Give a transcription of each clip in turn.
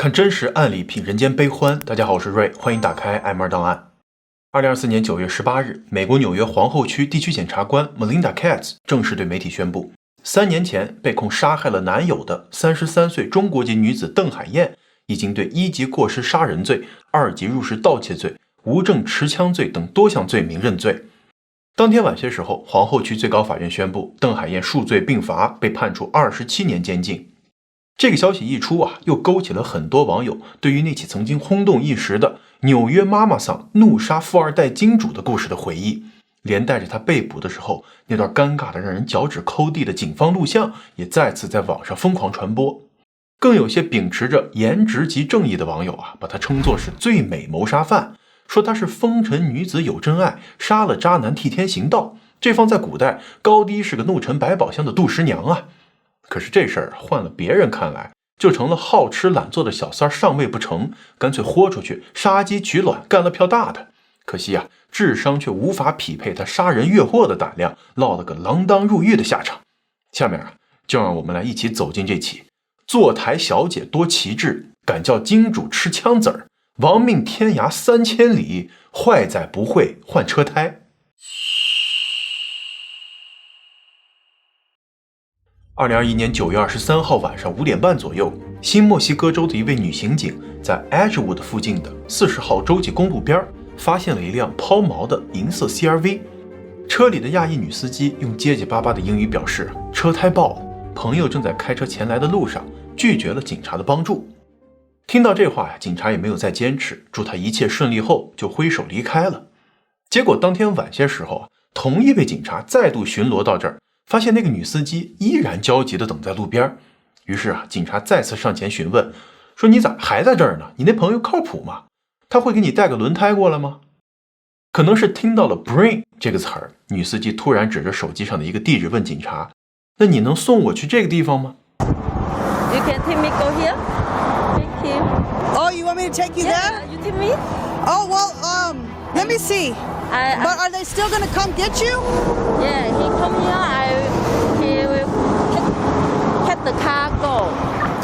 看真實案例，品人間悲歡。大家好，我是瑞，歡迎打開 M2 檔案。2024年9月18日，美國紐約皇後區地區檢察官 Melinda Katz 正式對媒體宣布，3年前被控殺害了男友的33歲中國籍女子鄧海燕，已經對1級過失殺人罪、2級入室盜竊罪、無證持槍罪等多項罪名認罪。當天晚些時候，皇後區最高法院宣布，鄧海燕數罪並罰，被判處27年監禁。這個消息一出啊，又勾起了很多網友對於那起曾經轟動一時的紐約媽媽桑怒殺富二代金主的故事的回憶，連帶着他被捕的時候那段尷尬的讓人腳趾摳地的警方錄像也再次在網上瘋狂傳播。更有些秉持着顏值及正義的網友啊，把他稱作是最美謀殺犯，說他是風塵女子有真愛，殺了渣男替天行道，這放在古代高低是個怒沉百寶箱的杜十娘啊。可是這事兒換了別人看來，就成了好吃懶做的小三上位不成，乾脆豁出去殺雞取卵，幹了票大的。可惜啊，智商卻無法匹配他殺人越貨的膽量，落了個鋃鐺入獄的下場。下面啊，就讓我們來一起走進這起坐台小姐多奇志，敢叫金主吃槍子兒，亡命天涯3000里，壞仔不會換車胎。2021年9月23號晚上5點半左右，新墨西哥州的一位女刑警在 Edgewood 附近的40號洲際公路邊發現了一輛拋錨的銀色 CRV， 車裡的亞裔女司機用結結巴巴的英語表示車胎爆了，朋友正在開車前來的路上，拒絕了警察的幫助。聽到這話呀，警察也沒有再堅持，祝他一切順利後就揮手離開了。結果當天晚些時候，同一位警察再度巡邏到這兒，發現那個女司機依然焦急地等在路邊，於是啊，警察再次上前詢問，說你咋還在這兒呢？你那朋友靠譜嗎？他會給你帶個輪胎過來嗎？可能是聽到了 bring 這個詞兒，女司機突然指着手機上的一個地址問警察，那你能送我去這個地方嗎？ You can take me go here? Thank you. Oh, you want me to take you there? Yeah, you take me? Oh, well, let me see. But are they still going to come get you? Yeah, he come here, he will get the car go.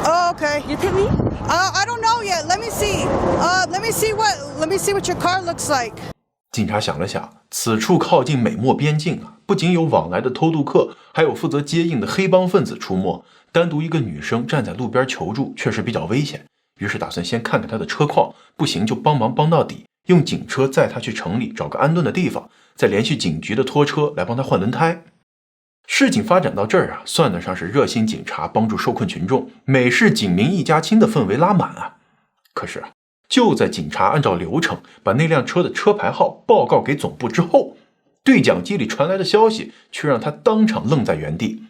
Oh, okay. You take me? I don't know yet. Let me see. Let me see what your car looks like. 警察想了想，此處靠近美墨邊境啊，不僅有往來的偷渡客，還有負責接應的黑幫分子出沒，單獨一個女生站在路邊求助確實比較危險，於是打算先看看她的車況，不行就幫忙到底，用警車載她去城裡找個安頓的地方，再聯繫警局的拖車來幫她換輪胎。事情發展到這兒啊，算得上是熱心警察幫助受困群眾，美式警民一家親的氛圍拉滿啊。可是就在警察按照流程把那輛車的車牌號報告給總部之後，對講機裡傳來的消息卻讓他當場愣在原地。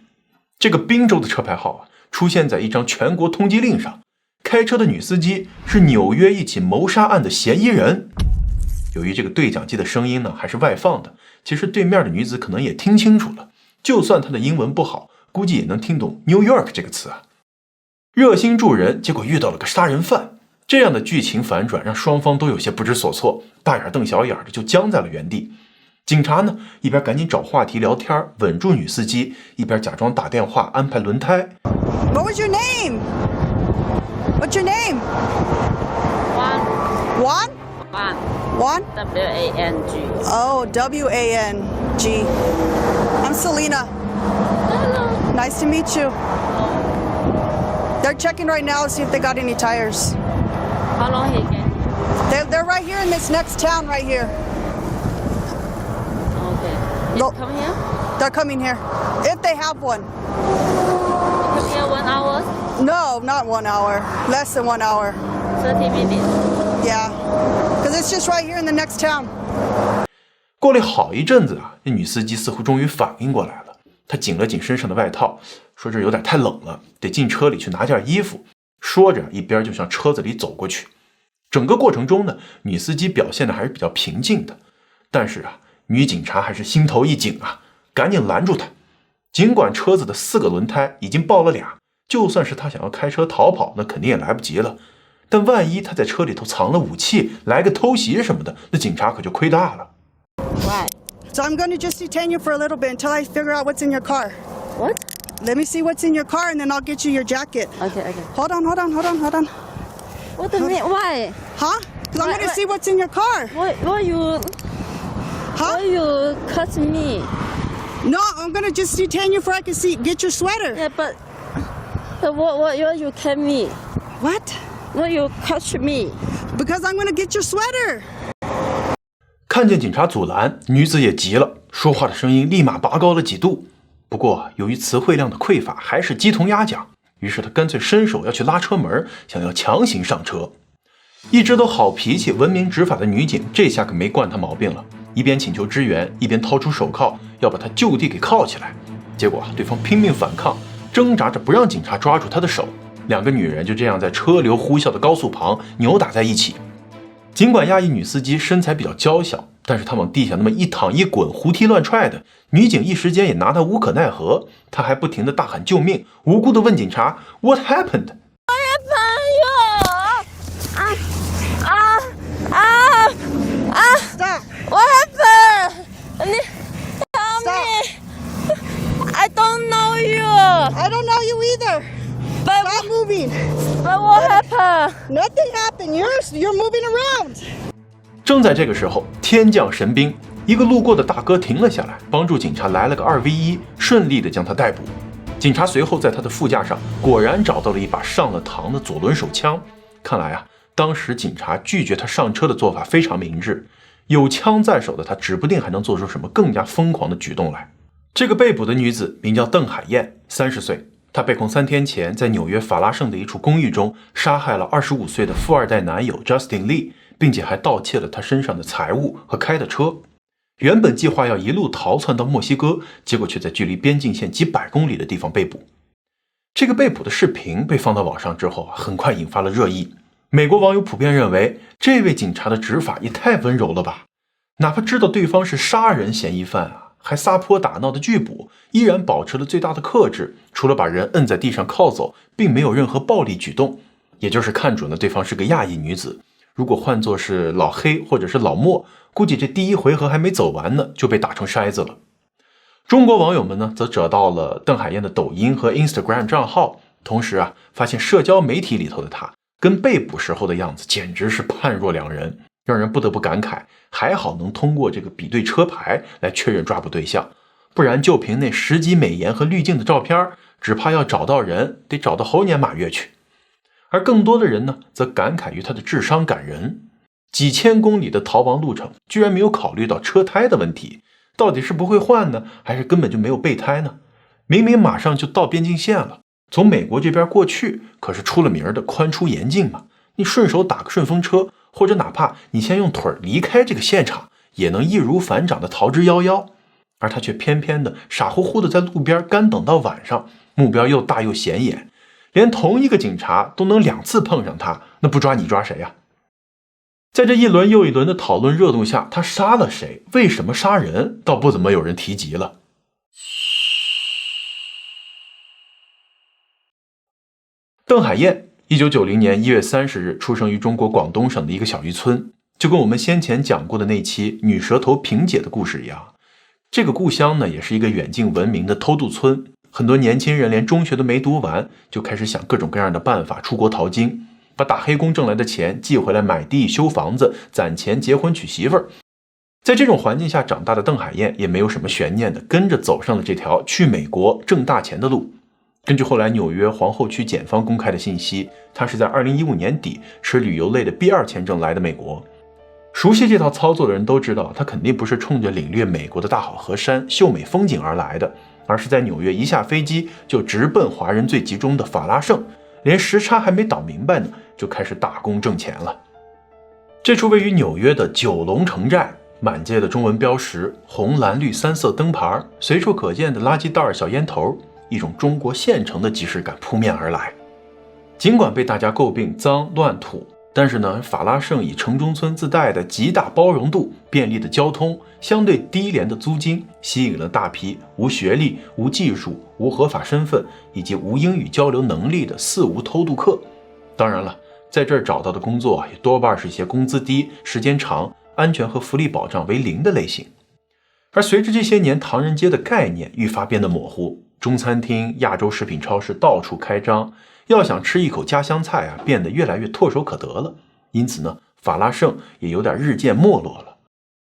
這個賓州的車牌號啊，出現在一張全國通緝令上，開車的女司機是紐約一起謀殺案的嫌疑人。由於這個對講機的聲音呢還是外放的，其實對面的女子可能也聽清楚了，就算她的英文不好，估計也能聽懂 New York 這個詞啊。熱心助人，結果遇到了個殺人犯。這樣的劇情反轉讓雙方都有些不知所措，大眼瞪小眼的就僵在了原地。警察呢，一邊趕緊找話題聊天穩住女司機，一邊假裝打電話安排輪胎。 What was your name? What's your name? Juan. Juan? W-A-N-G. Oh, W-A-N-G. I'm Selena. Hello. Nice to meet you. They're checking right now to see if they got any tires. How long he get? They're right here in this next town right here. Okay. No. You come here? They're coming here. If they have one. You come here 1 hour? No, not 1 hour. Less than 1 hour. 30 minutes. Yeah. Because it's just right here in the next town. 過了好一陣子啊，那女司機似乎終於反應過來了，她緊了緊身上的外套，說這有點太冷了，得進車裡去拿件衣服。說着一邊就向車子裡走過去。整個過程中呢，女司機表現的還是比較平靜的，但是啊，女警察還是心頭一緊啊，趕緊攔住她。儘管車子的4個輪胎已經爆了2，就算是她想要開車逃跑，那肯定也來不及了。但萬一她在車裡頭藏了武器，來個偷襲什麼的，那警察可就虧大了。Why? So I'm going to just detain you for a little bit until I figure out what's in your car. What? Let me see what's in your car and then I'll get you your jacket. Okay. Hold on. What do you mean? Why? Huh? Because I'm going to see what's in your car. Why you cut me? No, I'm going to just detain you for I can see. Get your sweater. Yeah, but what you cut me? What? What you cut me? Because I'm going to get your sweater. 看见警察阻拦，女子也急了，说话的声音立马拔高了几度。不过由于词汇量的匮乏，还是鸡同鸭讲，于是她干脆伸手要去拉车门，想要强行上车。一直都好脾气、文明执法的女警，这下可没惯她毛病了，一邊請求支援，一邊掏出手銬要把她就地給銬起來。結果對方拼命反抗，掙扎着不讓警察抓住她的手，兩個女人就這樣在車流呼嘯的高速旁扭打在一起。儘管亞裔女司機身材比較嬌小，但是她往地下那麼一躺一滾，胡踢亂踹的，女警一時間也拿她無可奈何。她還不停地大喊救命，無辜地問警察 What happened？ Stop. What happened? Tell Stop. me. I don't know you. I don't know you either. Stop moving. But what happened? Nothing happened. You're moving around. 正在這個時候，天降神兵，一個路過的大哥停了下來，幫助警察來了個2v1，順利地將他逮捕。警察隨後在他的副駕上果然找到了一把上了膛的左輪手槍。看來啊，當時警察拒絕他上車的做法非常明智，有槍在手的他指不定還能做出什麼更加瘋狂的舉動來。這個被捕的女子名叫鄧海燕，30歲。她被控3天前在紐約法拉盛的一處公寓中殺害了25歲的富二代男友 Justin Lee， 並且還盜竊了他身上的財物和開的車。原本計劃要一路逃竄到墨西哥，結果卻在距離邊境線幾百公里的地方被捕。這個被捕的視頻被放到網上之後，很快引發了熱議。美國網友普遍認為，這位警察的執法也太溫柔了吧！哪怕知道對方是殺人嫌疑犯啊，還撒潑打鬧的拒捕，依然保持了最大的克制，除了把人摁在地上銬走，並沒有任何暴力舉動。也就是看準了對方是個亞裔女子，如果換作是老黑或者是老莫，估計這第一回合還沒走完呢，就被打成篩子了。中國網友們呢，則找到了鄧海燕的抖音和 Instagram 賬號，同時啊，發現社交媒體裡頭的她跟被捕時候的樣子簡直是判若兩人，讓人不得不感慨，還好能通過這個比對車牌來確認抓捕對象，不然就憑那10幾美顏和濾鏡的照片，只怕要找到人得找到猴年馬月去。而更多的人呢，則感慨於他的智商感人，幾千公里的逃亡路程，居然沒有考慮到車胎的問題，到底是不會換呢，還是根本就沒有備胎呢？明明馬上就到邊境線了，從美國這邊過去可是出了名的寬出嚴禁嘛，你順手打個順風車，或者哪怕你先用腿離開這個現場，也能易如反掌的逃之夭夭。而他卻偏偏的傻乎乎的在路邊乾等到晚上，目標又大又顯眼，連同一個警察都能2次碰上他，那不抓你抓誰呀？在這一輪又一輪的討論熱度下，他殺了誰？為什麼殺人？倒不怎麼有人提及了。鄧海燕1990年1月30日出生於中國廣東省的一個小漁村，就跟我們先前講過的那期女蛇頭萍姐的故事一樣，這個故鄉呢也是一個遠近聞名的偷渡村，很多年輕人連中學都沒讀完，就開始想各種各樣的辦法出國淘金，把打黑工掙來的錢寄回來買地修房子，攢錢結婚娶媳婦兒。在這種環境下長大的鄧海燕也沒有什麼懸念的跟着走上了這條去美國掙大錢的路。根據後來紐約皇後區檢方公開的信息，他是在2015年底持旅遊類的 B2 簽證來的美國。熟悉這套操作的人都知道，他肯定不是衝着領略美國的大好河山、秀美風景而來的，而是在紐約一下飛機就直奔華人最集中的法拉盛，連時差還沒倒明白呢，就開始打工掙錢了。這處位於紐約的九龍城寨，滿街的中文標識，紅藍綠3色燈牌，隨處可見的垃圾袋、小煙頭，一種中國縣城的即視感撲面而來。儘管被大家詬病髒亂土，但是呢，法拉盛以城中村自帶的極大包容度、便利的交通、相對低廉的租金，吸引了大批無學歷、無技術、無合法身份以及無英語交流能力的四無偷渡客。當然了，在這兒找到的工作也多半是一些工資低、時間長、安全和福利保障為零的類型。而隨着這些年唐人街的概念愈發變得模糊，中餐廳、亞洲食品超市到處開張，要想吃一口家鄉菜啊，變得越來越唾手可得了。因此呢，法拉盛也有點日漸沒落了。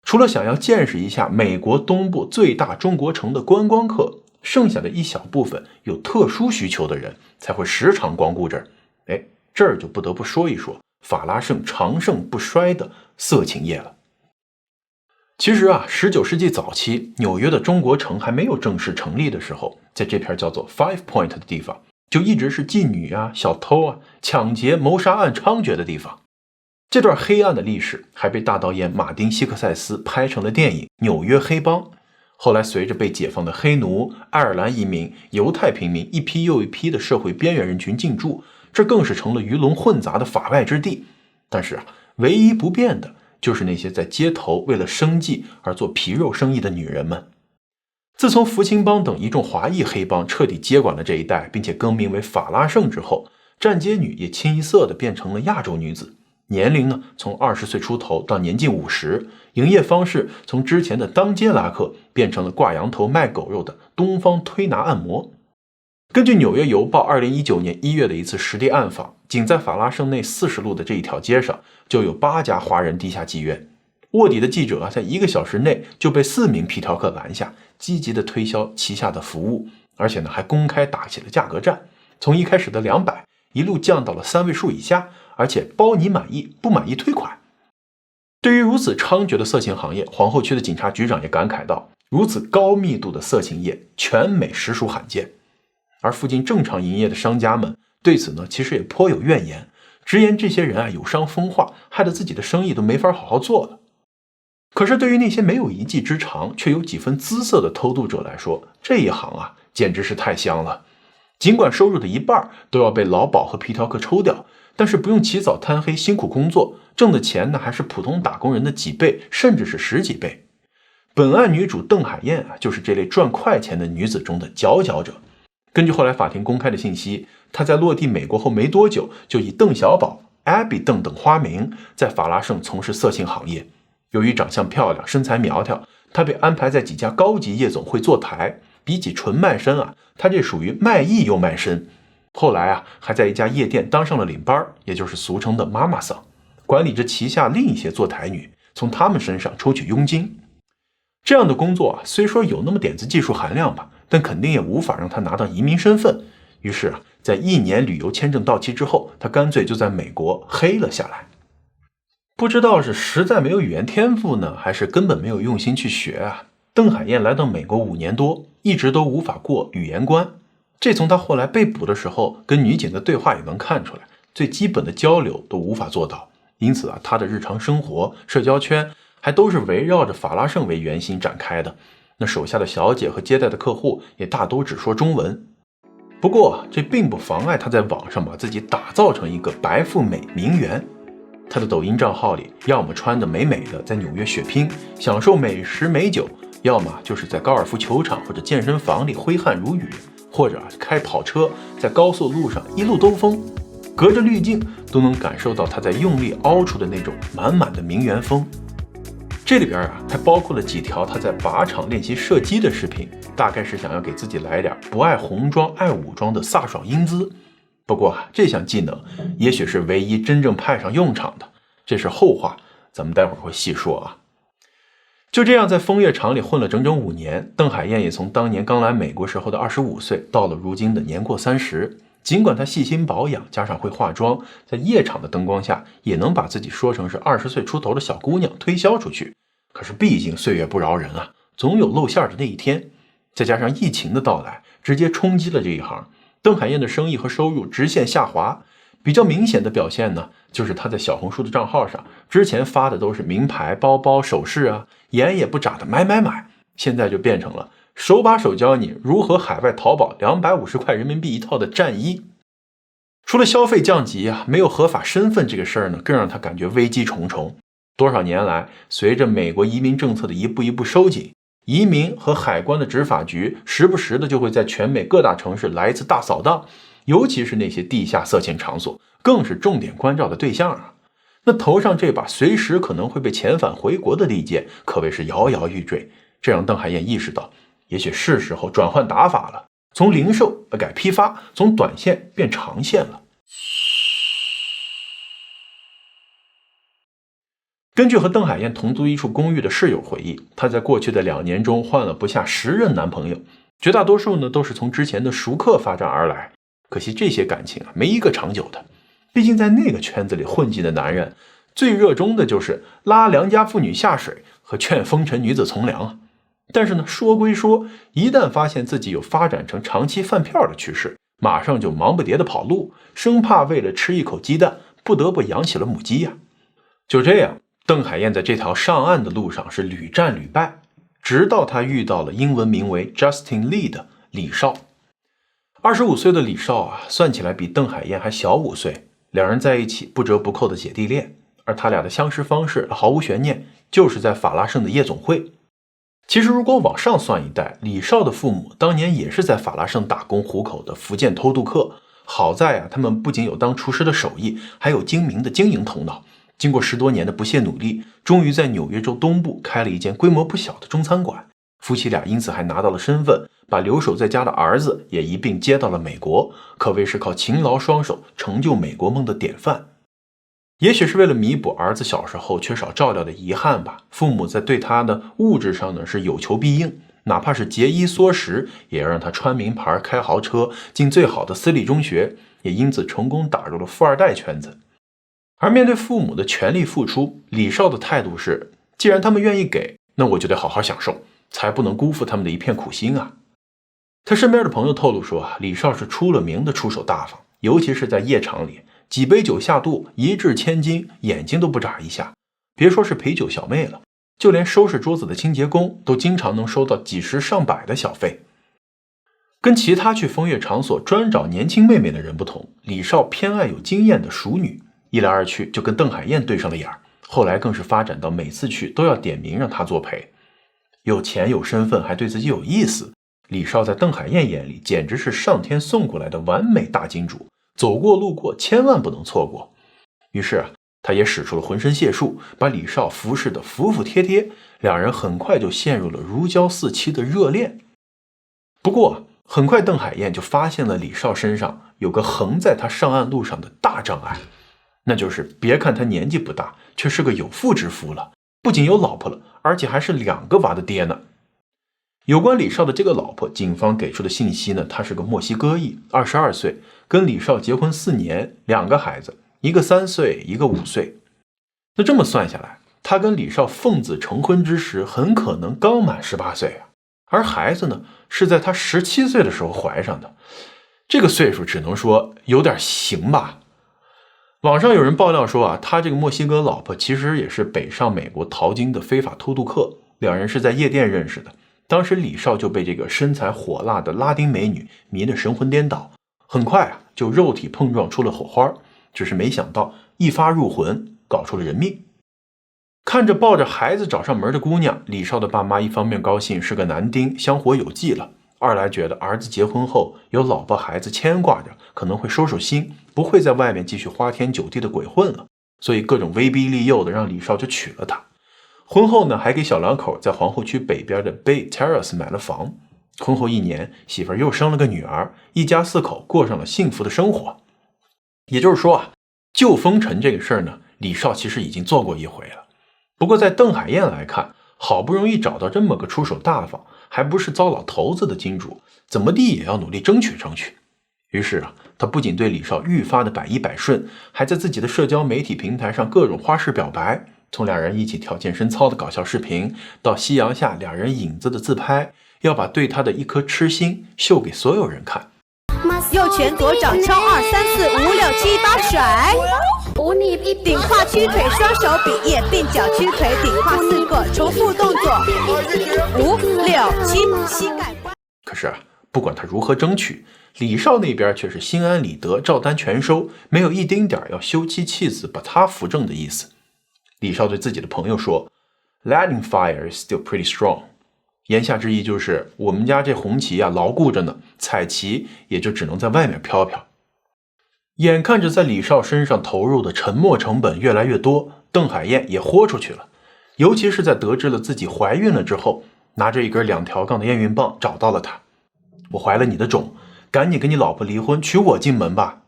除了想要見識一下美國東部最大中國城的觀光客，剩下的一小部分有特殊需求的人才會時常光顧這兒。這兒就不得不說一說法拉盛長盛不衰的色情業了。其實啊，19世紀早期，紐約的中國城還沒有正式成立的時候，在這片叫做 Five Point 的地方，就一直是妓女啊、小偷啊、搶劫、謀殺案猖獗的地方。這段黑暗的歷史還被大導演馬丁·西克塞斯拍成了電影《紐約黑幫》。後來隨着被解放的黑奴、愛爾蘭移民、猶太平民一批又一批的社會邊緣人群進駐，這更是成了魚龍混雜的法外之地。但是啊，唯一不變的就是那些在街頭為了生計而做皮肉生意的女人們。自從福清帮等一众华裔黑帮徹底接管了這一帶，並且更名為法拉盛之後，站街女也清一色地變成了亞洲女子。年齡呢，從20歲出頭到年近50，營業方式從之前的當街拉客變成了掛羊頭賣狗肉的東方推拿按摩。根據紐約郵報2019年1月的一次實地暗訪，僅在法拉盛內40路的這一條街上，就有8家華人地下妓院。臥底的記者在1個小時內就被4名皮條客攔下，積極地推銷旗下的服務，而且呢還公開打起了價格戰，從一開始的200一路降到了3位數以下，而且包你滿意，不滿意退款。對於如此猖獗的色情行業，皇後區的警察局長也感慨道，如此高密度的色情業，全美實屬罕見。而附近正常營業的商家們對此呢，其實也頗有怨言，直言這些人啊有傷風化，害得自己的生意都沒法好好做了。可是对於那些沒有一技之長卻有幾分姿色的偷渡者來說，這一行啊簡直是太香了。儘管收入的一半都要被勞保和皮條客抽掉，但是不用起早貪黑辛苦工作，掙的錢呢還是普通打工人的幾倍，甚至是10幾倍。本案女主鄧海燕啊，就是這類賺快錢的女子中的佼佼者。根據後來法庭公開的信息，她在落地美國後沒多久，就以鄧小寶、Abby 鄧等花名在法拉盛從事色情行業。由於長相漂亮，身材苗條，她被安排在幾家高級夜總會坐台。比起純賣身啊，她這屬於賣藝又賣身。後來啊，還在一家夜店當上了領班，也就是俗稱的媽媽桑，管理着旗下另一些坐台女，從她們身上抽取佣金。這樣的工作啊，雖說有那麼點子技術含量吧，但肯定也無法讓她拿到移民身份。於是啊，在1年旅遊簽證到期之後，她乾脆就在美國黑了下來。不知道是實在沒有語言天賦呢，還是根本沒有用心去學啊。鄧海燕來到美國5年多，一直都無法過語言關。這從她後來被捕的時候跟女警的對話也能看出來，最基本的交流都無法做到。因此啊，她的日常生活、社交圈還都是圍繞着法拉盛為圓心展開的。那手下的小姐和接待的客戶也大都只說中文。不過這並不妨礙她在網上把自己打造成一個白富美名媛。她的抖音賬號裡，要麼穿得美美的在紐約血拼，享受美食美酒，要麼就是在高爾夫球場或者健身房裡揮汗如雨，或者開跑車在高速路上一路兜風，隔着濾鏡都能感受到她在用力凹出的那種滿滿的名媛風。這裡邊啊，還包括了幾條她在靶場練習射擊的視頻，大概是想要給自己來點不愛紅裝愛武裝的飒爽英姿。不過啊，這項技能也許是唯一真正派上用場的，這是後話，咱們待會兒會細說啊。就這樣，在風月場裡混了整整5年，鄧海燕也從當年剛來美國時候的25歲，到了如今的年過30。儘管她細心保養，加上會化妝，在夜場的燈光下，也能把自己說成是20歲出頭的小姑娘推銷出去。可是畢竟歲月不饒人啊，總有露餡的那一天。再加上疫情的到來，直接衝擊了這一行。鄧海燕的生意和收入直線下滑，比较明顯的表現呢，就是她在小紅書的賬號上，之前發的都是名牌包包首飾啊，眼也不眨的買，現在就變成了手把手教你如何海外淘宝250塊人民幣一套的戰衣。除了消費降級啊，沒有合法身份這個事兒呢，更讓她感覺危機重重。多少年來，隨着美國移民政策的一步一步收緊，移民和海關的執法局時不時的就會在全美各大城市來一次大掃蕩，尤其是那些地下色情場所，更是重點關照的对象啊。那頭上這把隨時可能會被遣返回國的利劍，可謂是搖搖欲墜。這讓鄧海燕意識到，也許是時候轉換打法了，從零售改批發，從短線变長線了。根据和邓海燕同租一处公寓的室友回憶，她在过去的2年中换了不下10任男朋友，絕大多数呢都是从之前的熟客發展而来。可惜这些感情沒一個長久的，畢竟在那個圈子裡混跡的男人，最熱衷的就是拉良家婦女下水和勸風塵女子從良啊。但是呢，說歸說，一旦發現自己有發展成長期飯票的趨勢，馬上就忙不迭的跑路，生怕為了吃一口雞蛋，不得不養起了母雞呀。就這樣，鄧海燕在這條上岸的路上是屢戰屢敗，直到她遇到了英文名為 Justin Lee 的李少。25歲的李少啊，算起來比鄧海燕還小5歲，兩人在一起不折不扣的姐弟戀，而他倆的相識方式毫無懸念，就是在法拉盛的夜總會。其實如果往上算一代，李少的父母當年也是在法拉盛打工糊口的福建偷渡客，好在啊，他們不僅有當廚師的手藝，還有精明的經營頭腦。經過10多年的不懈努力，終於在紐約州東部開了一間規模不小的中餐館。夫妻倆因此還拿到了身份，把留守在家的兒子也一併接到了美國，可謂是靠勤勞雙手成就美國夢的典範。也許是為了彌補兒子小時候缺少照料的遺憾吧，父母在對他的物質上呢是有求必應，哪怕是節衣縮食，也要讓他穿名牌、開豪車、進最好的私立中學，也因此成功打入了富二代圈子。而面對父母的全力付出，李少的態度是，既然他們願意給，那我就得好好享受，才不能辜負他們的一片苦心啊。他身邊的朋友透露說，李少是出了名的出手大方，尤其是在夜場裡，幾杯酒下肚，一掷千金，眼睛都不眨一下。別說是陪酒小妹了，就連收拾桌子的清潔工都經常能收到幾十上百的小費。跟其他去風月場所專找年輕妹妹的人不同，李少偏愛有經驗的熟女，一來二去就跟鄧海燕對上了眼兒，後來更是發展到每次去都要點名讓她作陪。有錢有身份還對自己有意思，李少在鄧海燕眼裡簡直是上天送過來的完美大金主，走過路過千萬不能錯過。於是啊，他也使出了渾身解數，把李少服侍得服服帖帖，兩人很快就陷入了如膠似漆的熱戀。不過很快鄧海燕就發現了李少身上有個橫在他上岸路上的大障礙，那就是別看他年紀不大，卻是個有婦之夫了，不僅有老婆了，而且還是2個娃的爹呢。有關李少的這個老婆，警方給出的信息呢，她是個墨西哥裔，22歲，跟李少結婚4年，2個孩子，一個3歲，一個5歲。那這麼算下來，他跟李少奉子成婚之時，很可能剛滿18歲啊，而孩子呢，是在他17歲的時候懷上的。這個歲數只能說有點行吧。網上有人爆料說啊，他這個墨西哥老婆其實也是北上美國淘金的非法偷渡客，两人是在夜店認識的。當時李少就被這個身材火辣的拉丁美女迷得神魂顛倒，很快啊就肉體碰撞出了火花，只是沒想到一發入魂，搞出了人命。看着抱着孩子找上門的姑娘，李少的爸媽一方面高興是個男丁，香火有繼了，二來覺得兒子結婚後有老婆孩子牽掛着，可能會收收心，不會在外面繼續花天酒地的鬼混了，所以各種威逼利誘的讓李少就娶了她。婚後呢，還給小两口在皇後區北邊的 Bay Terrace 買了房。婚後1年，媳婦兒又生了個女兒，一家4口過上了幸福的生活。也就是說啊，救風塵這個事兒呢，李少其實已經做過一回了。不過在鄧海燕來看，好不容易找到這麼個出手大方，還不是糟老頭子的金主，怎麼地也要努力爭取爭取。於是啊，他不僅對李少愈發的百依百順，還在自己的社交媒體平台上各種花式表白。從兩人一起跳健身操的搞笑視頻，到夕陽下兩人影子的自拍，要把對他的一顆痴心秀給所有人看。右拳左掌敲2、3、4、5、6、7、8甩，頂胯屈腿，雙手比耶，并腳屈腿，頂胯4個，重複動作5、6、7，膝蓋關。可是啊，不管他如何爭取，李少那邊卻是心安理得，照單全收，沒有一丁點要休妻棄子把他扶正的意思。李少對自己的朋友說 Lighting fire is still pretty strong， 言下之意就是我們家這紅旗啊牢固着呢，彩旗也就只能在外面飄飄。眼看着在李少身上投入的沉沒成本越來越多，鄧海燕也豁出去了，尤其是在得知了自己懷孕了之後，拿着一根2條槓的驗孕棒找到了他。我懷了你的種，趕緊跟你老婆離婚，娶我進門吧。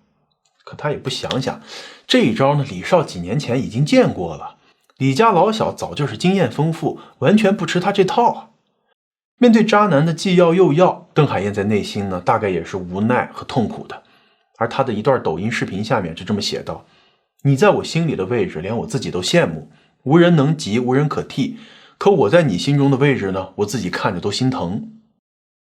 可他也不想想，這一招呢，李少幾年前已經見過了。李家老小早就是經驗豐富，完全不吃他这套啊。面對渣男的既要又要，鄧海燕在內心呢，大概也是無奈和痛苦的。而他的一段抖音視頻下面是這麼寫道：你在我心裡的位置，連我自己都羨慕，無人能及，無人可替。可我在你心中的位置呢，我自己看着都心疼。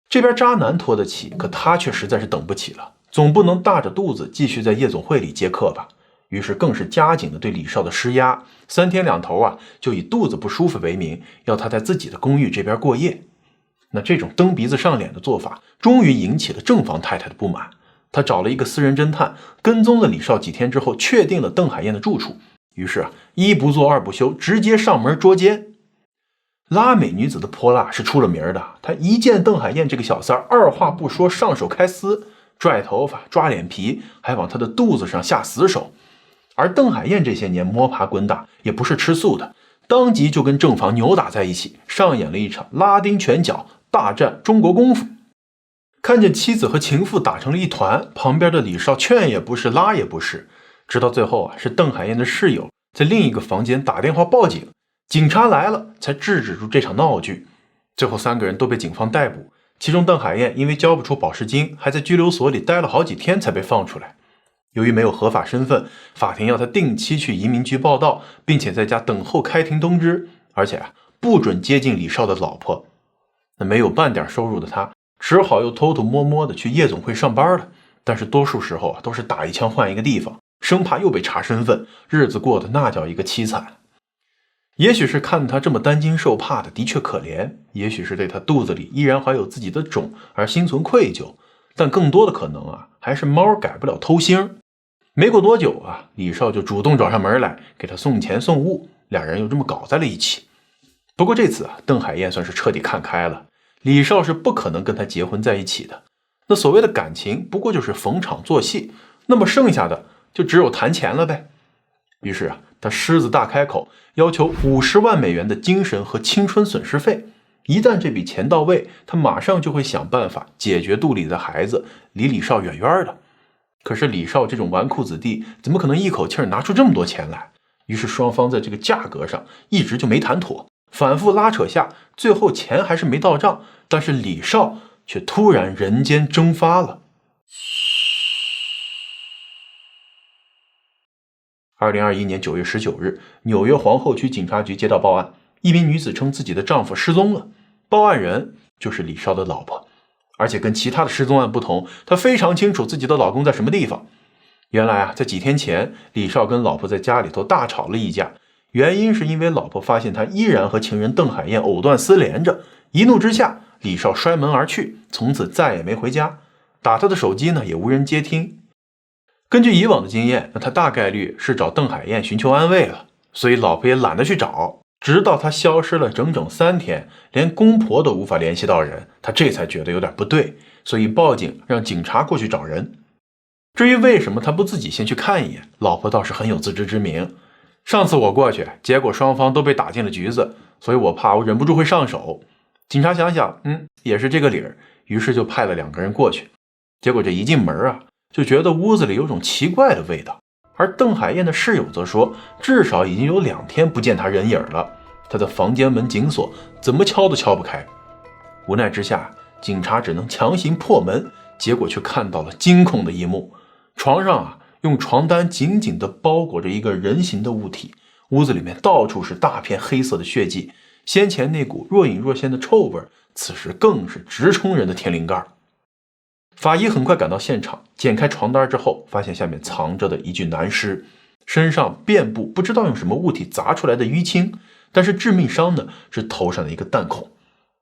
這邊渣男拖得起，可他卻實在是等不起了，總不能大着肚子繼續在夜總會裡接客吧。於是更是加緊的對李少的施壓，3天2頭啊，就以肚子不舒服為名，要他在自己的公寓這邊過夜。那這種蹬鼻子上臉的做法，終於引起了正房太太的不滿。他找了一個私人偵探，跟蹤了李少幾天之後，確定了鄧海燕的住處。於是一不做二不休，直接上門捉姦。拉美女子的潑辣是出了名的，她一見鄧海燕這個小三兒，二話不說上手開撕，拽頭髮、抓臉皮，還往她的肚子上下死手。而鄧海燕這些年摸爬滾打，也不是吃素的，當即就跟正房扭打在一起，上演了一場拉丁拳腳大戰中國功夫。看見妻子和情妇打成了一團，旁邊的李少勸也不是，拉也不是，直到最後啊，是鄧海燕的室友在另一個房間打電話報警，警察來了才制止住這場鬧劇。最後3個人都被警方逮捕，其中鄧海燕因為交不出保釋金，還在拘留所裡待了好幾天才被放出來。由於沒有合法身份，法庭要他定期去移民局報到，並且在家等候開庭通知，而且不准接近李少的老婆。那沒有半點收入的他，只好又偷偷摸摸的去夜總會上班了。但是多數時候都是打一槍換一個地方，生怕又被查身份，日子過得那叫一個淒慘。也許是看他這麼擔驚受怕的確可憐，也許是對他肚子裡依然還有自己的種而心存愧疚，但更多的可能啊，還是貓改不了偷腥。沒過多久啊，李少就主動找上門來，給他送錢送物，兩人又這麼搞在了一起。不過這次啊，鄧海燕算是徹底看開了，李少是不可能跟他結婚在一起的。那所謂的感情不過就是逢場作戲，那麼剩下的就只有談錢了唄。於是啊，他獅子大開口，要求50萬美元的精神和青春損失費。一旦這筆錢到位，他馬上就會想辦法解決肚裡的孩子，離李少遠遠的。可是李少這種紈絝子弟，怎麼可能一口氣拿出這麼多錢來？於是雙方在這個價格上一直就沒談妥，反覆拉扯下，最後錢還是沒到賬，但是李少卻突然人間蒸發了。2021年9月19日，紐約皇後區警察局接到報案，一名女子稱自己的丈夫失蹤了，報案人就是李少的老婆。而且跟其他的失蹤案不同，她非常清楚自己的老公在什麼地方。原來啊，在幾天前，李少跟老婆在家裡頭大吵了一架，原因是因為老婆發現他依然和情人鄧海燕藕斷絲連着，一怒之下，李少摔門而去，從此再也沒回家，打他的手機呢也無人接聽。根據以往的經驗，那他大概率是找鄧海燕尋求安慰了，所以老婆也懶得去找。直到他消失了整整3天，連公婆都無法聯繫到人，他這才覺得有點不對，所以報警讓警察過去找人。至於為什麼他不自己先去看一眼，老婆倒是很有自知之明。上次我過去，結果雙方都被打進了局子，所以我怕我忍不住會上手。警察想想，也是這個理兒，於是就派了2個人過去。結果這一進門啊，就覺得屋子裡有種奇怪的味道。而鄧海燕的室友則說，至少已經有2天不見她人影了，她的房間門緊鎖，怎麼敲都敲不開。無奈之下，警察只能強行破門，結果卻看到了驚恐的一幕：床上啊，用床單緊緊地包裹着一個人形的物體，屋子裡面到處是大片黑色的血跡，先前那股若隱若現的臭味，此時更是直衝人的天靈蓋。法醫很快趕到現場，剪開床單之後，發現下面藏着的一具男屍，身上遍布不知道用什麼物體砸出來的淤青，但是致命傷呢是頭上的一個彈孔。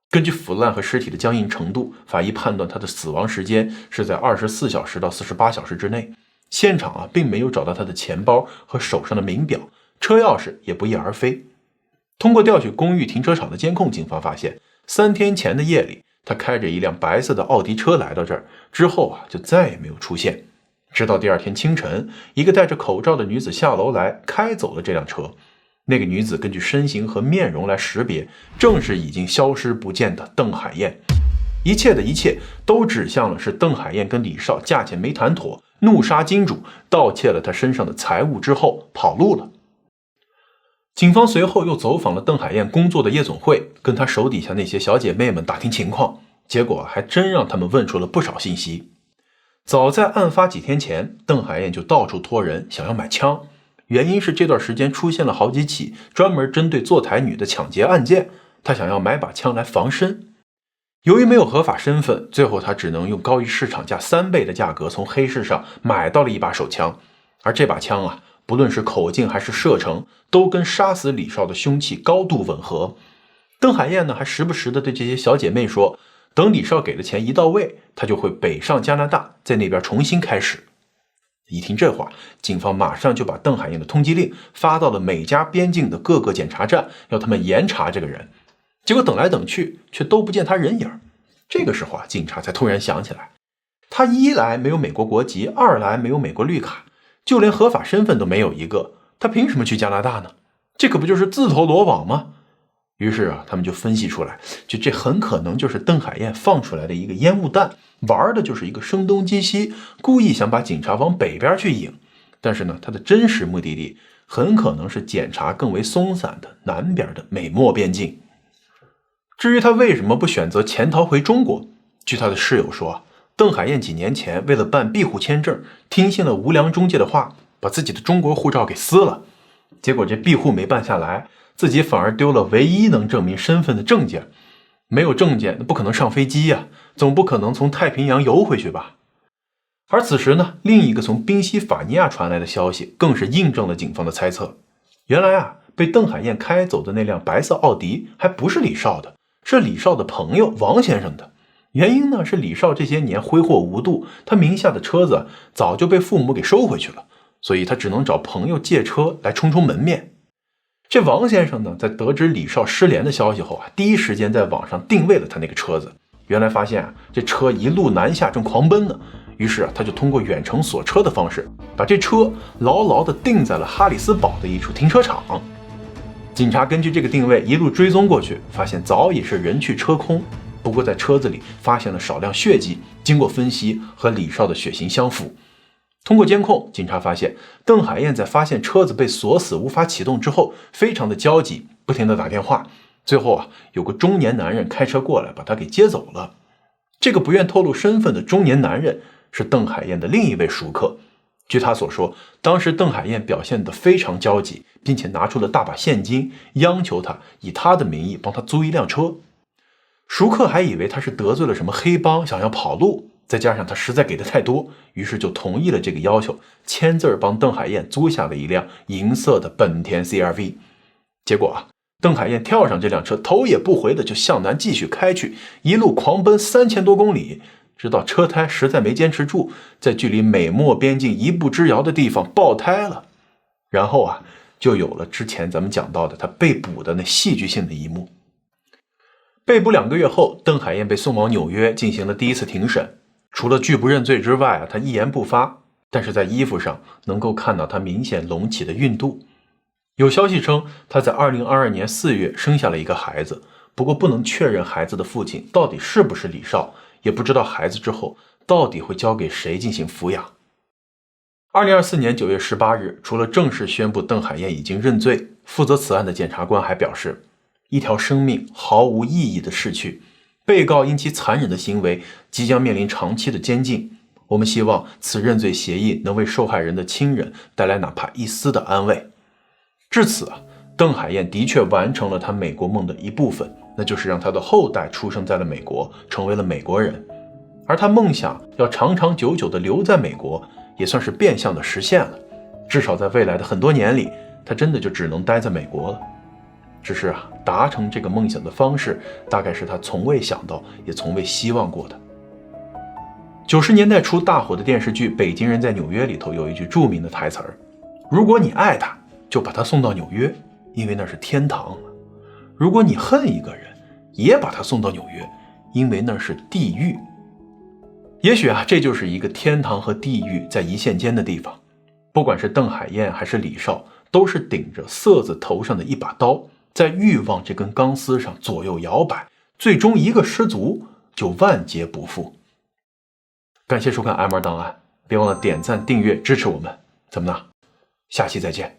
根據腐爛和屍體的僵硬程度，法醫判斷他的死亡時間是在24小時到48小時之內。現場啊並沒有找到他的錢包和手上的名表，車鑰匙也不翼而飛。通過調取公寓停車場的監控，警方發現3天前的夜裡，他開着一輛白色的奧迪車來到這兒，之後啊就再也沒有出現。直到第2天清晨，一個戴着口罩的女子下樓來，開走了這輛車。那個女子根據身形和面容來識別，正是已經消失不見的鄧海燕。一切的一切都指向了是邓海燕跟李少价钱沒談妥，怒殺金主，盜竊了他身上的財物之後跑路了。警方隨後又走訪了鄧海燕工作的夜總會，跟他手底下那些小姐妹們打聽情況，結果還真讓他們問出了不少信息。早在案發幾天前，鄧海燕就到處托人想要買槍，原因是這段時間出現了好幾起專門針對坐台女的搶劫案件，他想要買把槍來防身。由於沒有合法身份，最後他只能用高於市场價3倍的價格從黑市上買到了一把手槍，而這把槍啊，不論是口径還是射程，都跟殺死李少的凶器高度吻合。鄧海燕呢，還時不時的對這些小姐妹說，等李少給的錢一到位，他就會北上加拿大，在那邊重新開始。一聽這話，警方馬上就把鄧海燕的通缉令發到了每家邊境的各個檢查站，要他們嚴查這個人。結果等來等去，卻都不見他人影。這個時候啊，警察才突然想起來，他一來没有美國國籍，二來没有美國綠卡，就連合法身份都沒有一個，他憑什麼去加拿大呢？這可不就是自投羅網嗎？於是啊，他們就分析出來，就這很可能就是鄧海燕放出來的一個烟霧彈，玩的就是一個声東擊西，故意想把警察往北邊去引。但是呢，他的真實目的地很可能是檢查更為鬆散的南邊的美墨邊境。至於他為什麼不選擇潛逃回中國，據他的室友說，鄧海燕幾年前為了辦庇護簽證，聽信了無良中介的話，把自己的中國護照給撕了，結果這庇護沒辦下來，自己反而丟了唯一能證明身份的證件。沒有證件，那不可能上飛機呀，總不可能從太平洋游回去吧。而此時呢，另一個從賓夕法尼亞傳來的消息，更是印證了警方的猜測。原來啊，被鄧海燕開走的那輛白色奧迪，還不是李少的，是李少的朋友王先生的。原因呢，是李少這些年揮霍無度，他名下的車子早就被父母給收回去了，所以他只能找朋友借車来充充门面。這王先生呢，在得知李少失联的消息後啊，第一時間在網上定位了他那個車子。原來發現啊，這車一路南下正狂奔呢，於是啊，他就通過遠程鎖車的方式，把這車牢牢地定在了哈里斯堡的一處停車場。警察根據這個定位一路追蹤過去，發現早已是人去車空。不過在車子裡發現了少量血跡，經過分析和李少的血型相符。通過監控，警察發現鄧海燕在發現車子被鎖死無法啟動之後，非常的焦急，不停地打電話。最後啊，有個中年男人開車過來把他給接走了。這個不願透露身份的中年男人是鄧海燕的另一位熟客。據他所說，當時鄧海燕表現得非常焦急，並且拿出了大把現金，央求他以他的名義幫他租一輛車。熟客還以為他是得罪了什麼黑幫，想要跑路，再加上他實在給的太多，於是就同意了這個要求，簽字幫鄧海燕租下了一輛銀色的本田 CR-V。結果啊，鄧海燕跳上這輛車，頭也不回的就向南繼續開去，一路狂奔3000多公里，直到車胎實在沒堅持住，在距離美墨邊境一步之遙的地方爆胎了。然後啊，就有了之前咱們講到的他被捕的那戲劇性的一幕。被捕2個月後，鄧海燕被送往紐約進行了第一次庭審。除了拒不認罪之外啊，他一言不發，但是在衣服上能夠看到他明顯隆起的孕肚。有消息稱他在2022年4月生下了一個孩子，不過不能確認孩子的父親到底是不是李少，也不知道孩子之後到底會交給誰進行撫養。2024年9月18日，除了正式宣布鄧海燕已經認罪，負責此案的檢察官還表示，一條生命毫無意義的逝去，被告因其殘忍的行為即將面臨長期的監禁。我們希望此認罪協議能為受害人的親人帶來哪怕一絲的安慰。至此啊，鄧海燕的確完成了他美國夢的一部分，那就是讓他的後代出生在了美國，成為了美國人。而他夢想要長長久久地留在美國，也算是變相的實現了。至少在未來的很多年裡，他真的就只能待在美國了。只是啊，達成這個夢想的方式，大概是他從未想到，也從未希望過的。90年代初大火的電視劇《北京人在紐約》裡頭有一句著名的台詞兒：如果你愛他，就把他送到紐約，因為那是天堂；如果你恨一個人，也把他送到紐約，因為那是地獄。也許啊，這就是一個天堂和地獄在一線間的地方。不管是鄧海燕還是李少，都是頂着色字頭上的一把刀，在慾望這根鋼絲上左右搖擺，最終一個失足，就萬劫不復。感謝收看 MR 檔案，別忘了點讚、訂閱支持我們。怎麼呢？下期再見。